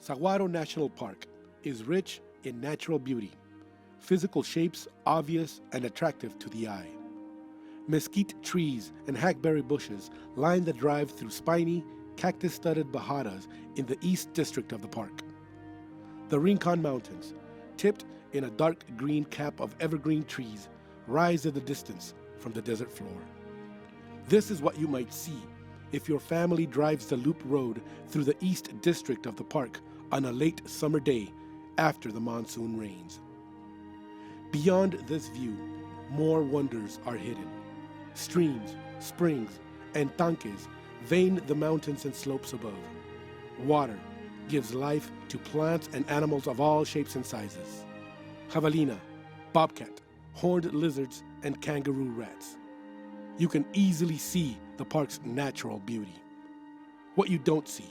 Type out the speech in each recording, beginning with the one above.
Saguaro National Park is rich in natural beauty, physical shapes obvious and attractive to the eye. Mesquite trees and hackberry bushes line the drive through spiny, cactus-studded bajadas in the east district of the park. The Rincon Mountains, tipped in a dark green cap of evergreen trees, rise in the distance from the desert floor. This is what you might see if your family drives the loop road through the east district of the park on a late summer day after the monsoon rains. Beyond this view, more wonders are hidden. Streams, springs, and tanques vein the mountains and slopes above. Water gives life to plants and animals of all shapes and sizes. Javelina, bobcat, horned lizards, and kangaroo rats. You can easily see the park's natural beauty. What you don't see,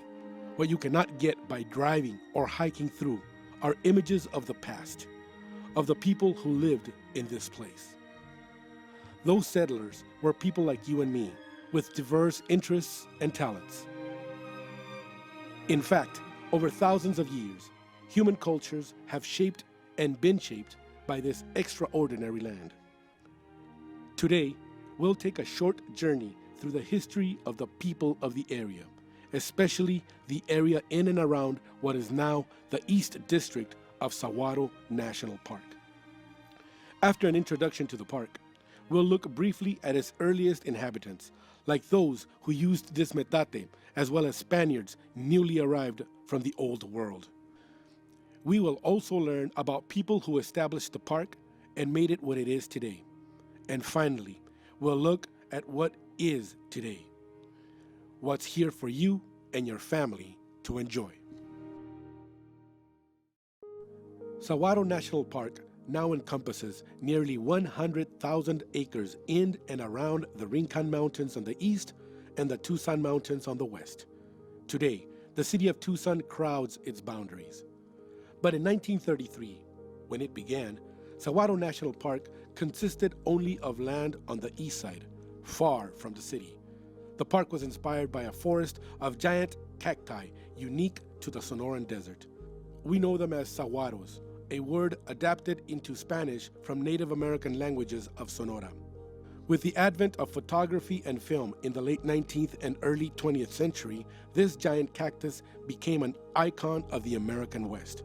what you cannot get by driving or hiking through, are images of the past, of the people who lived in this place. Those settlers were people like you and me, with diverse interests and talents. In fact, over thousands of years, human cultures have shaped and been shaped by this extraordinary land. Today, we'll take a short journey through the history of the people of the area, especially the area in and around what is now the East District of Saguaro National Park. After an introduction to the park, we'll look briefly at its earliest inhabitants, like those who used this metate, as well as Spaniards newly arrived from the Old World. We will also learn about people who established the park and made it what it is today. And finally, we'll look at what is today. What's here for you and your family to enjoy. Saguaro National Park now encompasses nearly 100,000 acres in and around the Rincon Mountains on the east and the Tucson Mountains on the west. Today, the city of Tucson crowds its boundaries. But in 1933, when it began, Saguaro National Park consisted only of land on the east side, far from the city. The park was inspired by a forest of giant cacti unique to the Sonoran Desert. We know them as saguaros, a word adapted into Spanish from Native American languages of Sonora. With the advent of photography and film in the late 19th and early 20th century, this giant cactus became an icon of the American West.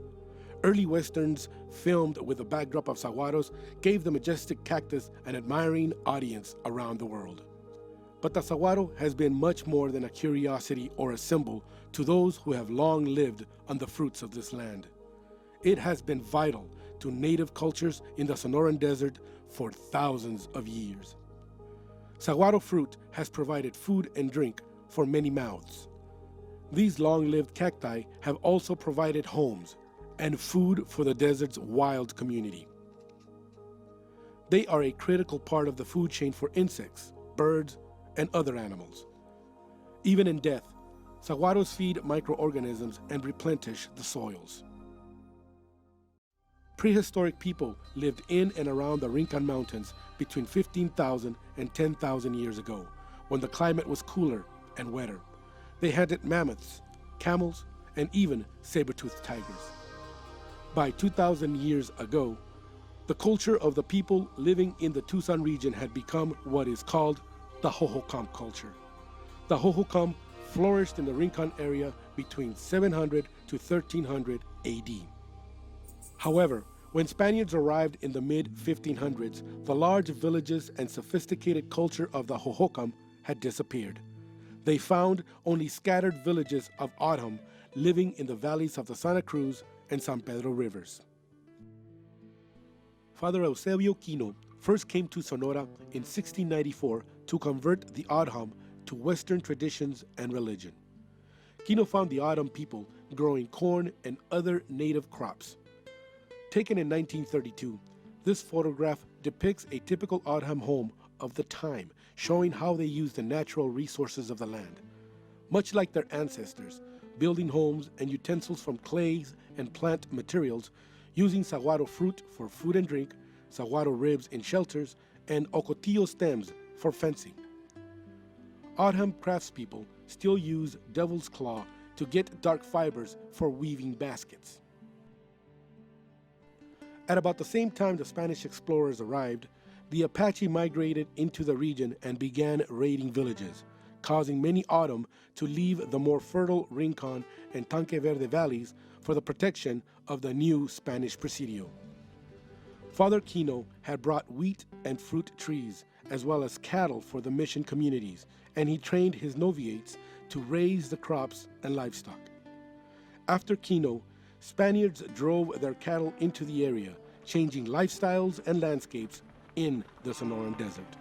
Early westerns filmed with the backdrop of saguaros gave the majestic cactus an admiring audience around the world. But the saguaro has been much more than a curiosity or a symbol to those who have long lived on the fruits of this land. It has been vital to native cultures in the Sonoran Desert for thousands of years. Saguaro fruit has provided food and drink for many mouths. These long-lived cacti have also provided homes and food for the desert's wild community. They are a critical part of the food chain for insects, birds, and other animals. Even in death, saguaros feed microorganisms and replenish the soils. Prehistoric people lived in and around the Rincon Mountains between 15,000 and 10,000 years ago, when the climate was cooler and wetter. They hunted mammoths, camels, and even saber-toothed tigers. By 2,000 years ago, the culture of the people living in the Tucson region had become what is called the Hohokam culture. The Hohokam flourished in the Rincon area between 700 to 1300 AD. However, when Spaniards arrived in the mid-1500s, the large villages and sophisticated culture of the Hohokam had disappeared. They found only scattered villages of Odham living in the valleys of the Santa Cruz and San Pedro rivers. Father Eusebio Quino first came to Sonora in 1694 to convert the Odham to Western traditions and religion. Quino found the Odham people growing corn and other native crops. Taken in 1932, this photograph depicts a typical Odham home of the time, showing how they used the natural resources of the land. Much like their ancestors, building homes and utensils from clays and plant materials, using saguaro fruit for food and drink, saguaro ribs in shelters, and ocotillo stems for fencing. Odham craftspeople still use devil's claw to get dark fibers for weaving baskets. At about the same time the Spanish explorers arrived, the Apache migrated into the region and began raiding villages, causing many O'odham to leave the more fertile Rincon and Tanque Verde valleys for the protection of the new Spanish presidio. Father Kino had brought wheat and fruit trees, as well as cattle for the mission communities, and he trained his novitiates to raise the crops and livestock. After Kino, Spaniards drove their cattle into the area, changing lifestyles and landscapes in the Sonoran Desert.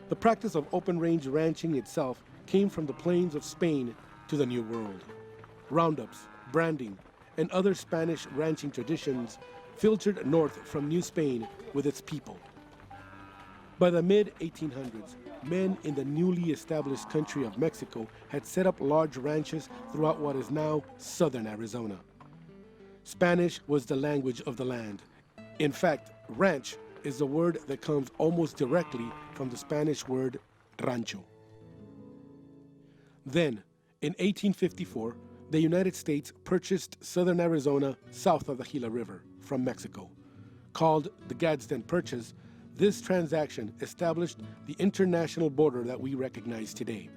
The practice of open-range ranching itself came from the plains of Spain to the New World. Roundups, branding, and other Spanish ranching traditions filtered north from New Spain with its people. By the mid-1800s, men in the newly established country of Mexico had set up large ranches throughout what is now southern Arizona. Spanish was the language of the land. In fact, ranch is the word that comes almost directly from the Spanish word rancho. Then, in 1854, the United States purchased southern Arizona south of the Gila River from Mexico. Called the Gadsden Purchase, this transaction established the international border that we recognize today.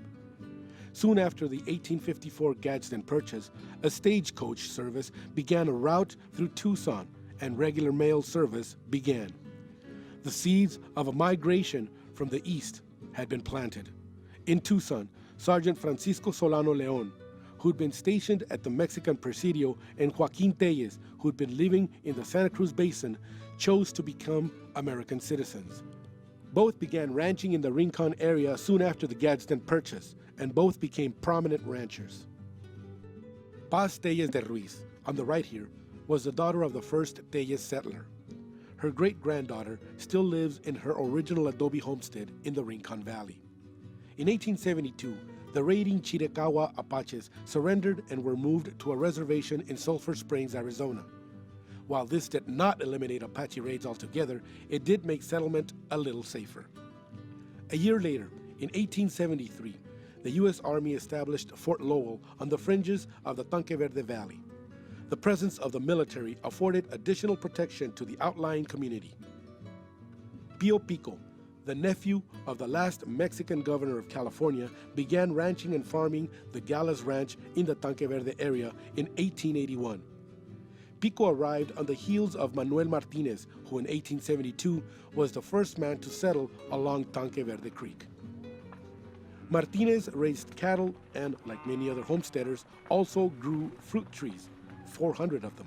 Soon after the 1854 Gadsden Purchase, a stagecoach service began a route through Tucson, and regular mail service began. The seeds of a migration from the east had been planted. In Tucson, Sergeant Francisco Solano Leon, who'd been stationed at the Mexican Presidio, and Joaquin Tellez, who'd been living in the Santa Cruz Basin, chose to become American citizens. Both began ranching in the Rincon area soon after the Gadsden Purchase, and both became prominent ranchers. Paz Tellez de Ruiz, on the right here, was the daughter of the first Tellez settler. Her great-granddaughter still lives in her original adobe homestead in the Rincon Valley. In 1872, the raiding Chiricahua Apaches surrendered and were moved to a reservation in Sulphur Springs, Arizona. While this did not eliminate Apache raids altogether, it did make settlement a little safer. A year later, in 1873, the U.S. Army established Fort Lowell on the fringes of the Tanque Verde Valley. The presence of the military afforded additional protection to the outlying community. Pio Pico, the nephew of the last Mexican governor of California, began ranching and farming the Gallas Ranch in the Tanque Verde area in 1881. Pico arrived on the heels of Manuel Martinez, who in 1872 was the first man to settle along Tanque Verde Creek. Martinez raised cattle and, like many other homesteaders, also grew fruit trees, 400 of them.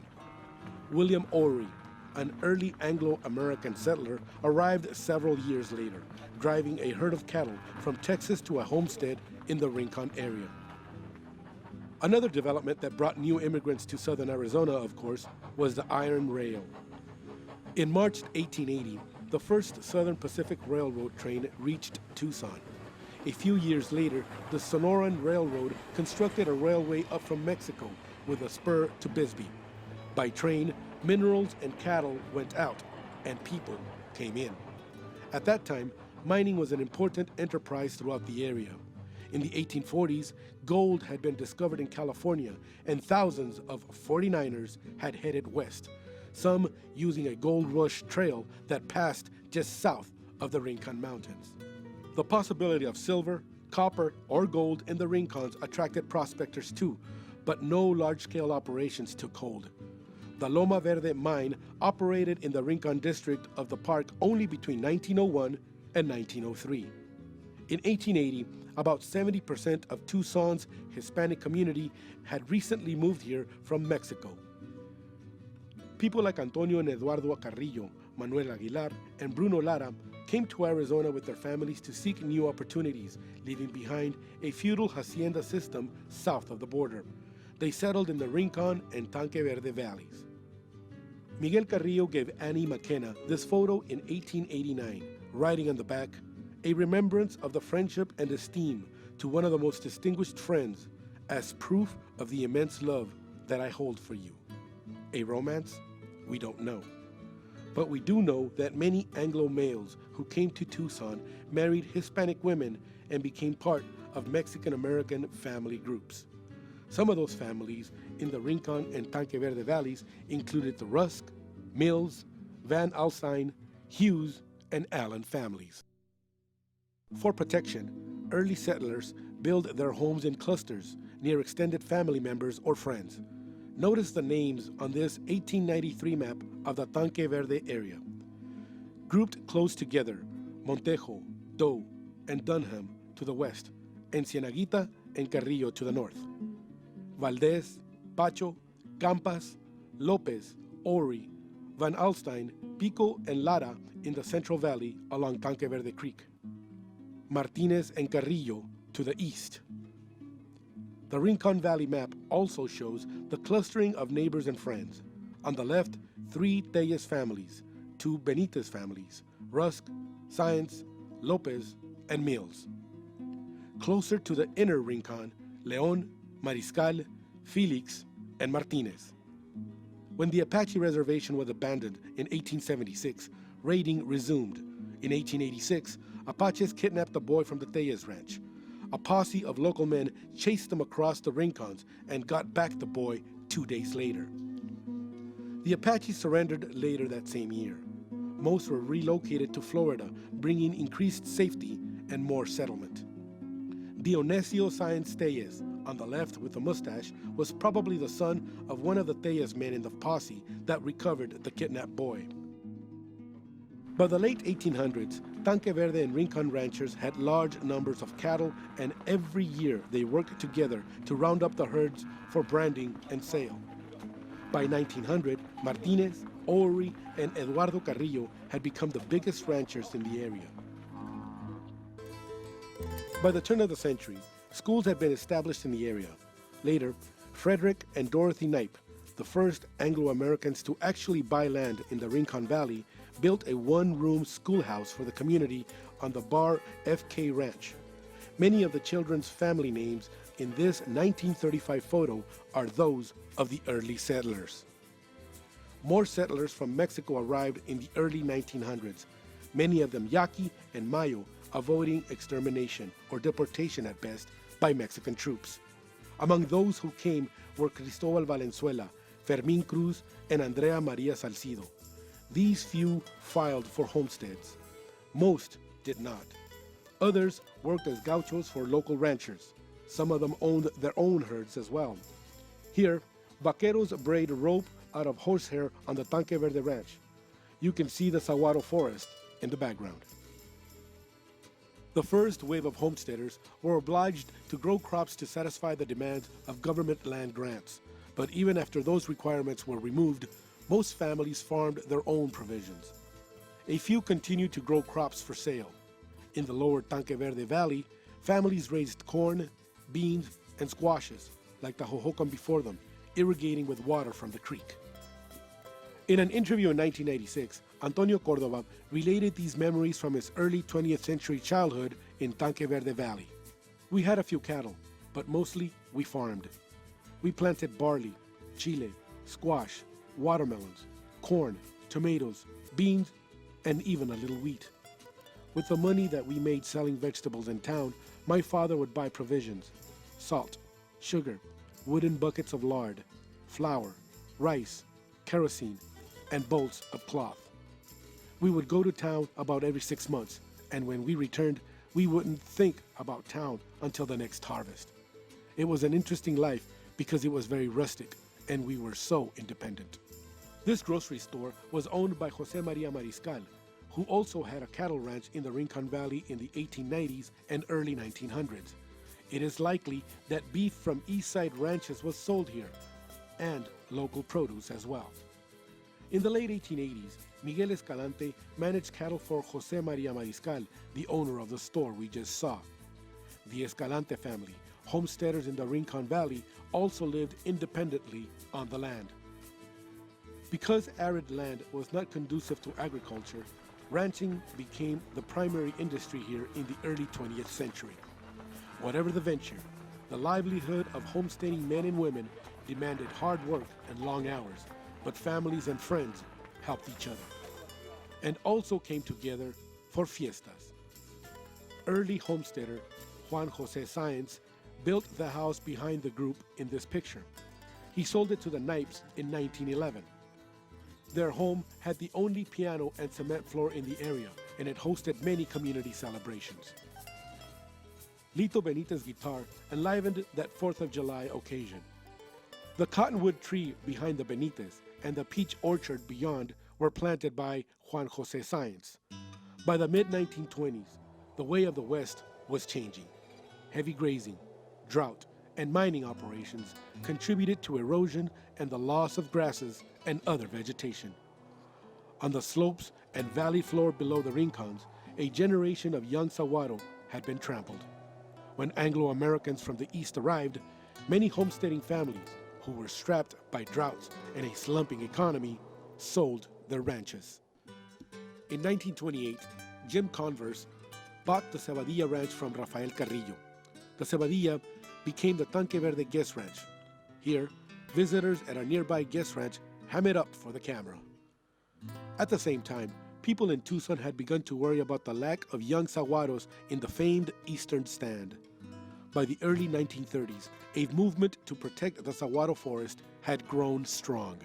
William Ory, an early Anglo-American settler, arrived several years later, driving a herd of cattle from Texas to a homestead in the Rincon area. Another development that brought new immigrants to southern Arizona, of course, was the iron rail. In March 1880, the first Southern Pacific Railroad train reached Tucson. A few years later, the Sonoran Railroad constructed a railway up from Mexico with a spur to Bisbee. By train, minerals and cattle went out, and people came in. At that time, mining was an important enterprise throughout the area. In the 1840s, gold had been discovered in California, and thousands of 49ers had headed west, some using a gold rush trail that passed just south of the Rincon Mountains. The possibility of silver, copper, or gold in the Rincons attracted prospectors too, but no large-scale operations took hold. The Loma Verde mine operated in the Rincon district of the park only between 1901 and 1903. In 1880, about 70% of Tucson's Hispanic community had recently moved here from Mexico. People like Antonio and Eduardo Carrillo, Manuel Aguilar, and Bruno Lara came to Arizona with their families to seek new opportunities, leaving behind a feudal hacienda system south of the border. They settled in the Rincon and Tanque Verde valleys. Miguel Carrillo gave Annie McKenna this photo in 1889, writing on the back, "A remembrance of the friendship and esteem to one of the most distinguished friends, as proof of the immense love that I hold for you." A romance? We don't know. But we do know that many Anglo males who came to Tucson married Hispanic women and became part of Mexican-American family groups. Some of those families in the Rincon and Tanque Verde valleys included the Rusk, Mills, Van Alstyne, Hughes, and Allen families. For protection, early settlers built their homes in clusters near extended family members or friends. Notice the names on this 1893 map of the Tanque Verde area. Grouped close together, Montejo, Doe, and Dunham to the west, and Cienaguita and Carrillo to the north. Valdez, Pacho, Campas, Lopez, Ori, Van Alstyne, Pico, and Lara in the Central Valley along Tanque Verde Creek. Martinez and Carrillo to the east. The Rincon Valley map also shows the clustering of neighbors and friends. On the left, 3 Tellez families, 2 Benitez families, Rusk, Science, Lopez, and Mills. Closer to the inner Rincon, Leon, Mariscal, Felix, and Martinez. When the Apache Reservation was abandoned in 1876, raiding resumed. In 1886, Apaches kidnapped a boy from the Tellez Ranch. A posse of local men chased them across the Rincons and got back the boy 2 days later. The Apaches surrendered later that same year. Most were relocated to Florida, bringing increased safety and more settlement. Dionisio Sáenz Tellez, on the left with the mustache, was probably the son of one of the Tellez men in the posse that recovered the kidnapped boy. By the late 1800s, Tanque Verde and Rincon ranchers had large numbers of cattle, and every year they worked together to round up the herds for branding and sale. By 1900, Martinez, Ori, and Eduardo Carrillo had become the biggest ranchers in the area. By the turn of the century, schools had been established in the area. Later, Frederick and Dorothy Knipe, the first Anglo-Americans to actually buy land in the Rincon Valley, built a one-room schoolhouse for the community on the Bar F.K. Ranch. Many of the children's family names in this 1935 photo are those of the early settlers. More settlers from Mexico arrived in the early 1900s, many of them Yaqui and Mayo, avoiding extermination or deportation at best by Mexican troops. Among those who came were Cristobal Valenzuela, Fermín Cruz, and Andrea Maria Salcido. These few filed for homesteads. Most did not. Others worked as gauchos for local ranchers. Some of them owned their own herds as well. Here, vaqueros braid rope out of horsehair on the Tanque Verde Ranch. You can see the saguaro forest in the background. The first wave of homesteaders were obliged to grow crops to satisfy the demands of government land grants. But even after those requirements were removed, most families farmed their own provisions. A few continued to grow crops for sale. In the lower Tanque Verde Valley, families raised corn, beans, and squashes, like the Hohokam before them, irrigating with water from the creek. In an interview in 1996, Antonio Cordova related these memories from his early 20th century childhood in Tanque Verde Valley. We had a few cattle, but mostly we farmed. We planted barley, chile, squash, watermelons, corn, tomatoes, beans, and even a little wheat. With the money that we made selling vegetables in town, my father would buy provisions: salt, sugar, wooden buckets of lard, flour, rice, kerosene, and bolts of cloth. We would go to town about every 6 months, and when we returned, we wouldn't think about town until the next harvest. It was an interesting life because it was very rustic, and we were so independent. This grocery store was owned by José María Mariscal, who also had a cattle ranch in the Rincon Valley in the 1890s and early 1900s. It is likely that beef from East Side ranches was sold here, and local produce as well. In the late 1880s, Miguel Escalante managed cattle for José María Mariscal, the owner of the store we just saw. The Escalante family, homesteaders in the Rincon Valley, also lived independently on the land. Because arid land was not conducive to agriculture, ranching became the primary industry here in the early 20th century. Whatever the venture, the livelihood of homesteading men and women demanded hard work and long hours, but families and friends helped each other, and also came together for fiestas. Early homesteader Juan José Sáenz built the house behind the group in this picture. He sold it to the Knipes in 1911. Their home had the only piano and cement floor in the area, and it hosted many community celebrations. Lito Benitez's guitar enlivened that 4th of July occasion. The cottonwood tree behind the Benitez and the peach orchard beyond were planted by Juan Jose Sáenz. By the mid-1920s, the way of the West was changing. Heavy grazing, drought, and mining operations contributed to erosion and the loss of grasses and other vegetation. On the slopes and valley floor below the Rincons, a generation of young Saguaro had been trampled. When Anglo-Americans from the east arrived, many homesteading families who were strapped by droughts and a slumping economy sold their ranches. In 1928, Jim Converse bought the Cebadilla Ranch from Rafael Carrillo. The Cebadilla became the Tanque Verde Guest Ranch. Here, visitors at a nearby guest ranch ham it up for the camera. At the same time, people in Tucson had begun to worry about the lack of young saguaros in the famed Eastern Stand. By the early 1930s, a movement to protect the saguaro forest had grown strong.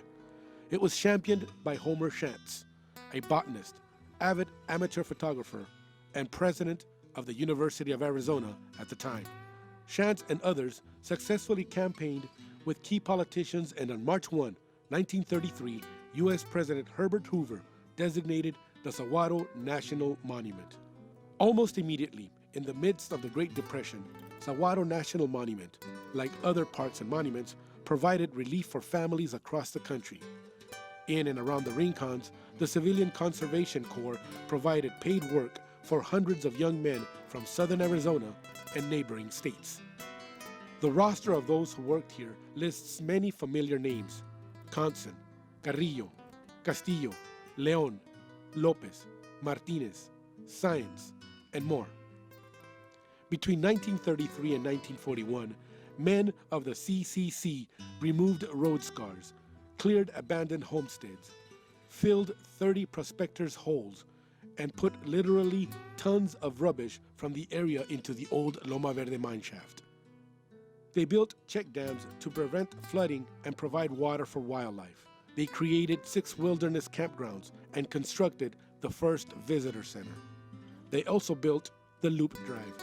It was championed by Homer Shantz, a botanist, avid amateur photographer, and president of the University of Arizona at the time. Shantz and others successfully campaigned with key politicians, and on March 1, 1933, U.S. President Herbert Hoover designated the Saguaro National Monument. Almost immediately, in the midst of the Great Depression, Saguaro National Monument, like other parks and monuments, provided relief for families across the country. In and around the Rincons, the Civilian Conservation Corps provided paid work for hundreds of young men from southern Arizona and neighboring states. The roster of those who worked here lists many familiar names: Conson, Carrillo, Castillo, Leon, Lopez, Martinez, Sáenz, and more. Between 1933 and 1941, men of the CCC removed road scars, cleared abandoned homesteads, filled 30 prospectors' holes, and put literally tons of rubbish from the area into the old Loma Verde mine shaft. They built check dams to prevent flooding and provide water for wildlife. They created 6 wilderness campgrounds and constructed the first visitor center. They also built the Loop Drive.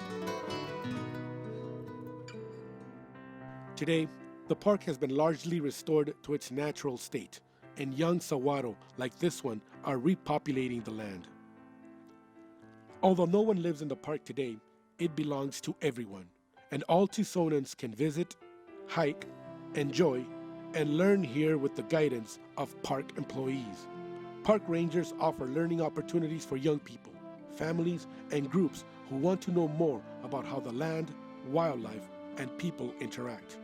Today, the park has been largely restored to its natural state, and young saguaro like this one are repopulating the land. Although no one lives in the park today, it belongs to everyone, and all Tucsonans can visit, hike, enjoy, and learn here with the guidance of park employees. Park rangers offer learning opportunities for young people, families, and groups who want to know more about how the land, wildlife, and people interact.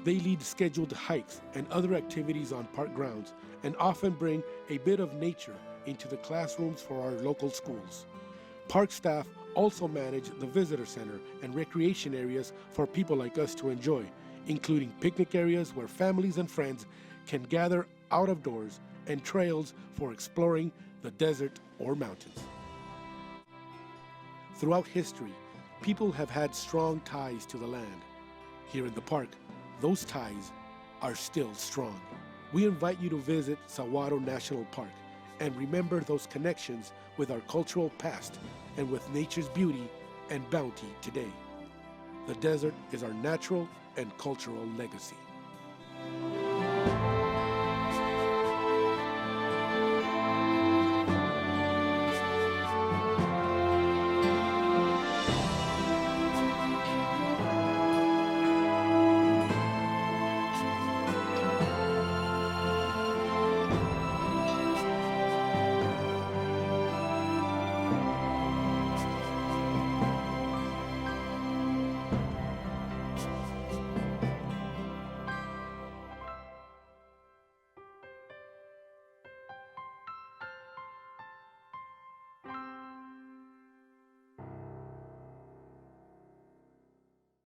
They lead scheduled hikes and other activities on park grounds and often bring a bit of nature into the classrooms for our local schools. Park staff also manage the visitor center and recreation areas for people like us to enjoy, including picnic areas where families and friends can gather out of doors and trails for exploring the desert or mountains. Throughout history, people have had strong ties to the land. Here in the park, those ties are still strong. We invite you to visit Saguaro National Park and remember those connections with our cultural past and with nature's beauty and bounty today. The desert is our natural and cultural legacy.